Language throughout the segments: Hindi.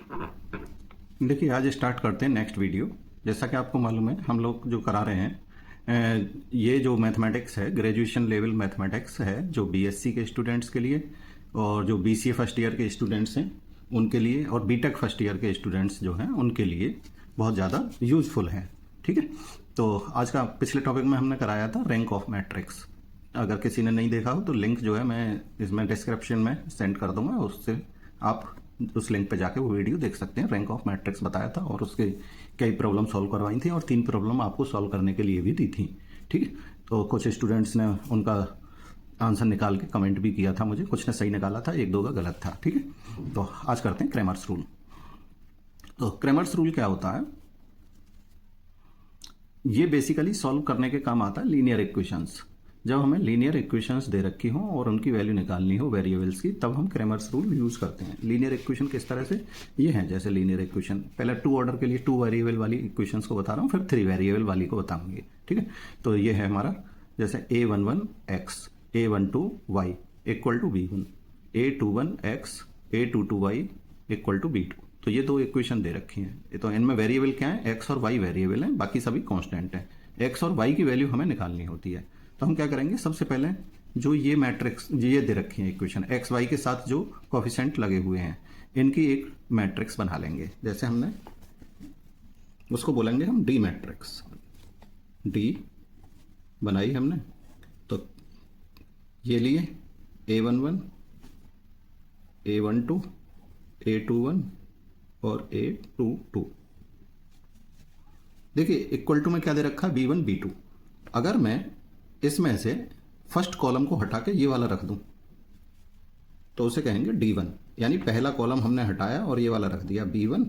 देखिए, आज स्टार्ट करते हैं नेक्स्ट वीडियो। जैसा कि आपको मालूम है, हम लोग जो करा रहे हैं ये जो मैथमेटिक्स है, ग्रेजुएशन लेवल मैथमेटिक्स है, जो बीएससी के स्टूडेंट्स के लिए और जो बीसीए फर्स्ट ईयर के स्टूडेंट्स हैं उनके लिए, और बीटेक फर्स्ट ईयर के स्टूडेंट्स जो हैं उनके लिए बहुत ज़्यादा यूज़फुल है। ठीक है, तो आज का पिछले टॉपिक में हमने कराया था रैंक ऑफ मैट्रिक्स। अगर किसी ने नहीं देखा हो तो लिंक जो है मैं इसमें डिस्क्रिप्शन में सेंड कर दूंगा, उससे आप उस लिंक पे जाके वो वीडियो देख सकते हैं। रैंक ऑफ मैट्रिक्स बताया था और उसके कई प्रॉब्लम सॉल्व करवाई थी और 3 प्रॉब्लम आपको सॉल्व करने के लिए भी दी थी। ठीक है, तो कुछ स्टूडेंट्स ने उनका आंसर निकाल के कमेंट भी किया था मुझे, कुछ ने सही निकाला था, 1-2 का गलत था। ठीक है, तो आज करते हैं क्रैमर्स रूल। तो क्रैमर्स रूल क्या होता है? ये बेसिकली सॉल्व करने के काम आता है लीनियर इक्वेशंस। जब हमें लीनियर इक्वेशंस दे रखी हो और उनकी वैल्यू निकालनी हो वेरिएबल्स की, तब हम क्रैमर्स रूल यूज़ करते हैं। लीनियर इक्वेशन किस तरह से? ये हैं जैसे लीनियर इक्वेशन, पहले 2 ऑर्डर के लिए 2 वेरिएबल वाली इक्वेशंस को बता रहा हूँ, फिर 3 वेरिएबल वाली को बताऊंगी। ठीक है, तो ये है हमारा जैसे a11x a12y equal to b1, a21x a22y equal to b2। तो ये 2 इक्वेशन दे रखी हैं। तो इनमें वेरिएबल क्या है? x और y वेरिएबल हैं, बाकी सभी कांस्टेंट हैं। x और y की वैल्यू हमें निकालनी होती है। तो हम क्या करेंगे, सबसे पहले जो ये मैट्रिक्स ये दे रखी है इक्वेशन, एक्स वाई के साथ जो कोफिशिएंट लगे हुए हैं, इनकी एक मैट्रिक्स बना लेंगे। जैसे हमने उसको बोलेंगे हम डी मैट्रिक्स। डी बनाई हमने, तो ये लिए a11 a12 a21 और a22। देखिए इक्वल टू में क्या दे रखा है? b1 b2। अगर मैं इसमें से फर्स्ट कॉलम को हटा के ये वाला रख दूं तो उसे कहेंगे D1, यानी पहला कॉलम हमने हटाया और ये वाला रख दिया B1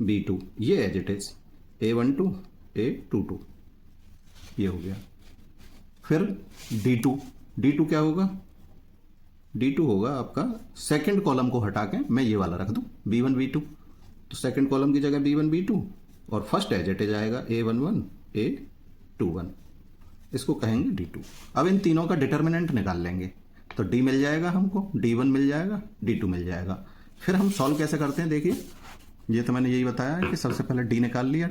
B2। ये as it is A12 A22, ये हो गया। फिर D2, D2 क्या होगा? D2 होगा आपका सेकंड कॉलम को हटा के मैं ये वाला रख दूं B1 B2, तो सेकंड कॉलम की जगह B1 B2 और फर्स्ट एज इट इज आएगा A11 A21, इसको कहेंगे D2। अब इन तीनों का डिटर्मिनेंट निकाल लेंगे, तो D मिल जाएगा हमको, D1 मिल जाएगा, D2 मिल जाएगा। फिर हम सॉल्व कैसे करते हैं? देखिए, ये तो मैंने यही बताया है कि सबसे पहले D निकाल लिया,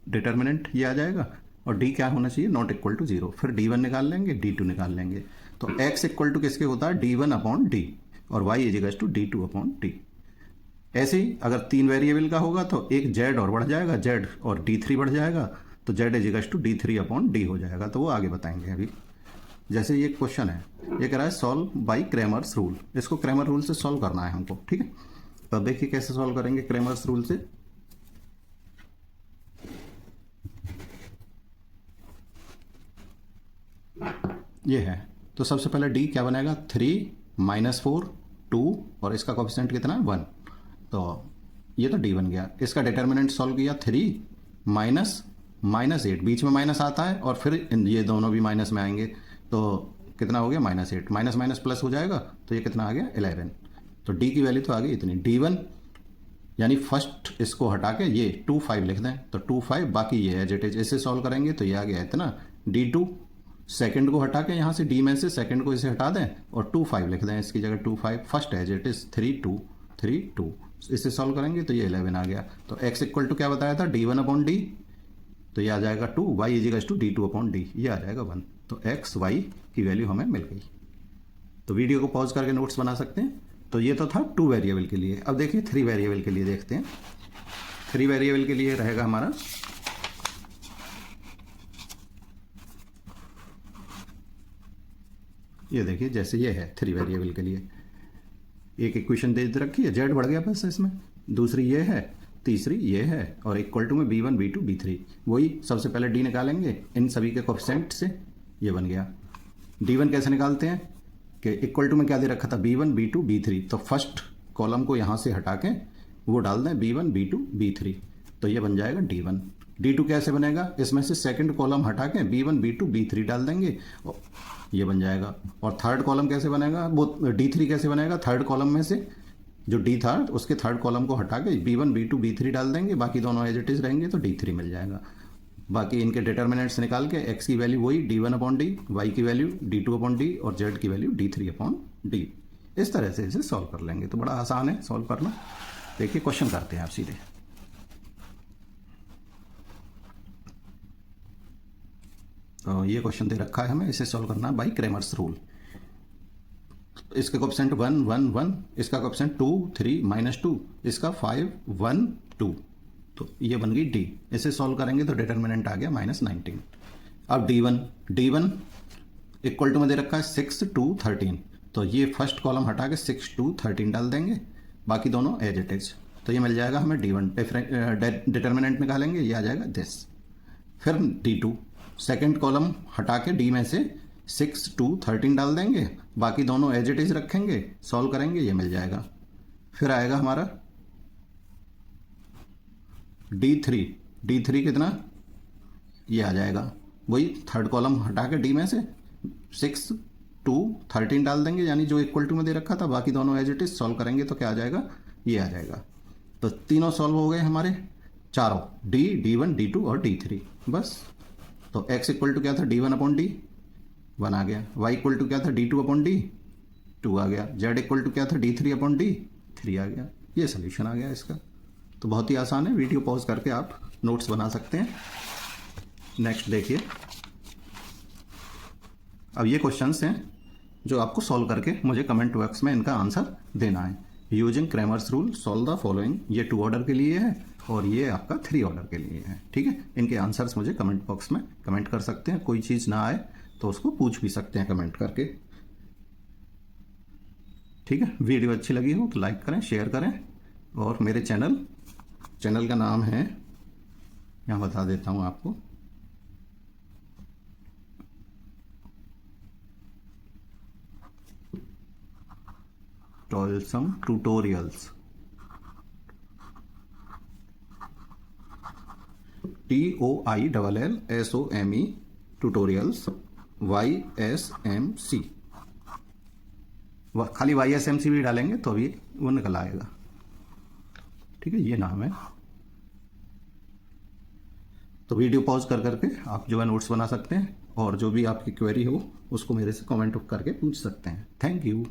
डिटर्मिनेंट ये आ जाएगा, और D क्या होना चाहिए? Not equal to 0। फिर D1 निकाल लेंगे, D2 निकाल लेंगे। तो x इक्वल टू किसके होता है? D1 अपॉन D, और y equals to D2 upon D। ऐसे ही अगर 3 वेरिएबल का होगा तो एक z और बढ़ जाएगा, z और D3 बढ़ जाएगा, तो z equals to D3 upon D हो जाएगा। तो वो आगे बताएंगे अभी। जैसे ये क्वेश्चन है, ये कह रहा है सॉल्व बाय क्रैमर्स रूल। इसको क्रैमर रूल से सॉल्व करना है हमको। ठीक है, तो देखिए कैसे सॉल्व करेंगे क्रैमर्स रूल से। ये है, तो सबसे पहले D क्या बनेगा? 3 -4 2, और इसका कोफिशिएंट कितना है? 1। तो ये तो D बन गया। इसका डिटर्मिनेंट सॉल्व किया, 3 -8, बीच में माइनस आता है और फिर ये दोनों भी माइनस में आएंगे, तो कितना हो गया? -8, माइनस माइनस प्लस हो जाएगा, तो ये कितना आ गया? 11। तो D की वैल्यू तो आ गई इतनी। D1 यानी फर्स्ट इसको हटा के ये 2 5 लिख दें, तो 2 5, बाकी ये एज इट इज। इसे सॉल्व करेंगे तो ये आ गया इतना। D2 सेकंड को हटा के यहाँ से D में से सेकंड को इसे हटा दें और 2 5 लिख दें इसकी जगह 2 5। फर्स्ट एज इट इज 3 2 3 2, इसे सॉल्व करेंगे तो ये 11 आ गया। तो x इक्वल टू क्या बताया था? D1 अपॉन D, तो ये आ जाएगा 2, y equals to D2 upon D, ये आ जाएगा 1। तो x y की वैल्यू हमें मिल गई। तो वीडियो को पॉज करके नोट्स बना सकते हैं। तो ये तो था 2 वेरिएबल के लिए। अब देखिए 3 वेरिएबल के लिए देखते हैं। 3 वेरिएबल के लिए रहेगा हमारा ये, देखिए जैसे ये है 3 वेरिएबल के लिए। एक इक्वेशन दे रखी है, z बढ़ गया बस इसमें, दूसरी ये है, तीसरी ये है, और इक्वल टू में B1 B2 B3। वही सबसे पहले D निकालेंगे इन सभी के कोफिशिएंट से, ये बन गया। D1 कैसे निकालते हैं कि इक्वल टू में क्या दे रखा था? B1 B2 B3, तो फर्स्ट कॉलम को यहाँ से हटा के वो डाल दें B1 B2 B3, तो ये बन जाएगा D1। D2 कैसे बनेगा? इसमें से सेकंड कॉलम हटा के B1 B2 B3 डाल देंगे, ये बन जाएगा। और थर्ड कॉलम कैसे बनेगा? वो D3 कैसे बनेगा? थर्ड कॉलम में से जो D था उसके थर्ड कॉलम को हटा के B1 B2 B3 डाल देंगे, बाकी दोनों एज इट इज रहेंगे, तो D3 मिल जाएगा। बाकी इनके डिटर्मिनेंट्स निकाल के x की वैल्यू वही D1 अपॉन D, y की वैल्यू D2 अपॉन D और z की वैल्यू D3 अपॉन D। इस तरह से इसे सॉल्व कर लेंगे। तो बड़ा आसान है सॉल्व करना। देखिए क्वेश्चन करते हैं आप सीधे। तो ये क्वेश्चन दे रखा है हमें, इसे सॉल्व करना है बाई क्रेमर्स रूल। इसके कोएफिशिएंट 1 1 1, इसका कोएफिशिएंट 2 3 -2, इसका 5 1 2, तो ये बन गई डी। इसे सॉल्व करेंगे तो डिटर्मिनेंट आ गया -19। अब D1 इक्वल टू में दे रखा है 6 2 13, तो ये फर्स्ट कॉलम हटा के 6 2 13 डाल देंगे, बाकी दोनों एज इट इज, तो ये मिल जाएगा हमें D1। डिटर्मिनेंट निकालेंगे, ये आ जाएगा दिस। फिर D2 सेकेंड कॉलम हटा के D में से 6 2 13 डाल देंगे, बाकी दोनों एज इट इज रखेंगे, सॉल्व करेंगे, ये मिल जाएगा। फिर आएगा हमारा D3 कितना, ये आ जाएगा वही थर्ड कॉलम हटा के D में से 6 2 13 डाल देंगे, यानी जो इक्वल टू में दे रखा था, बाकी दोनों एज इट इज, सॉल्व करेंगे तो क्या आ जाएगा, ये आ जाएगा। तो तीनों सॉल्व हो गए हमारे चारों, D1 D2 और D3 बस। तो x इक्वल टू क्या था, D1/D 1 आ गया, y इक्वल टू क्या था, D2/D 2 आ गया, z इक्वल टू क्या था, D3/D 3 आ गया। ये सोल्यूशन आ गया इसका। तो बहुत ही आसान है, वीडियो पॉज करके आप नोट्स बना सकते हैं। नेक्स्ट देखिए, अब ये क्वेश्चंस हैं जो आपको सॉल्व करके मुझे कमेंट बॉक्स में इनका आंसर देना है। Using Cramer's rule solve the following, ये 2 ऑर्डर के लिए है और ये आपका 3 ऑर्डर के लिए है। ठीक है, इनके आंसर्स मुझे कमेंट बॉक्स में कमेंट कर सकते हैं। कोई चीज़ ना आए तो उसको पूछ भी सकते हैं कमेंट करके। ठीक है, वीडियो अच्छी लगी हो तो लाइक करें, शेयर करें, और मेरे चैनल का नाम है, यहाँ बता देता हूँ आपको, टॉयलसम ट्यूटोरियल्स, TOILLSOME ट्यूटोरियल्स YSMC। खाली YSMC भी डालेंगे तो अभी वो निकल आएगा। ठीक है, ये नाम है। तो वीडियो पॉज कर करके आप जो है नोट्स बना सकते हैं, और जो भी आपकी क्वेरी हो उसको मेरे से कमेंट करके पूछ सकते हैं। Thank you.